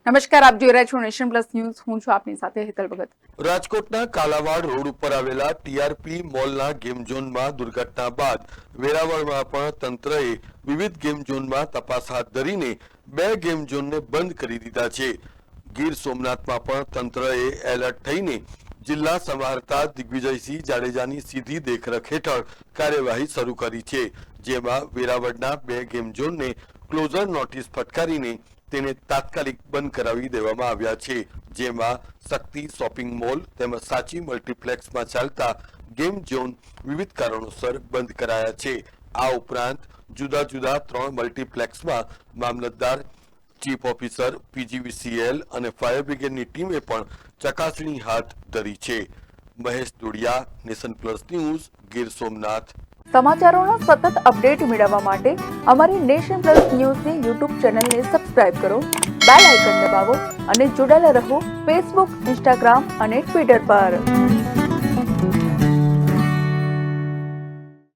નમસ્કાર, આપ જોઈ રહ્યા છો નેશન પ્લસ ન્યૂઝ. હું છું આપની સાથે હેતલ ભગત. રાજકોટના કાલાવાડ રોડ ઉપર આવેલા ટીઆરપી મોલના ગેમ ઝોનમાં દુર્ઘટના બાદ વેરાવળમાં પણ તંત્રએ વિવિધ ગેમ ઝોનમાં તપાસ હાથ ધરીને 2 ગેમ ઝોનને બંધ કરી દીધા છે. ગીર સોમનાથમાં પણ તંત્રએ એલર્ટ થઈને જિલ્લા સમાહર્તા દિગ્વિજયસિંહ જાડેજાની સીધી દેખરેખ હેઠળ કાર્યવાહી શરૂ કરી છે, જેમાં વેરાવળના 2 ગેમ ઝોનને ક્લોઝર નોટિસ ફટકારીને તેને તાત્કાલિક બંધ કરાવી દેવામાં આવ્યા છે, જેમાં શક્તિ શોપિંગ મોલ તેમજ સાચી મલ્ટીપ્લેક્સમાં ચાલતા ગેમ ઝોન વિવિધ કારણોસર બંધ કરાયા છે. આ ઉપરાંત જુદા જુદા 3 મલ્ટીપ્લેક્સમાં મામલતદાર, ચીફ ઓફિસર, પીજીવીસીએલ અને ફાયર બ્રિગેડની ટીમે પણ ચકાસણી હાથ ધરી છે. Mahesh Dudiya, Nation Plus News, Gir Somnath. સમાચારોના સતત અપડેટ મેળવવા માટે અમારી નેશન પ્લસ ન્યૂઝની યુટ્યુબ ચેનલને સબસ્ક્રાઇબ કરો, બેલ આઇકન દબાવો અને જોડાયેલા રહો ફેસબુક, ઇન્સ્ટાગ્રામ અને ટ્વિટર પર.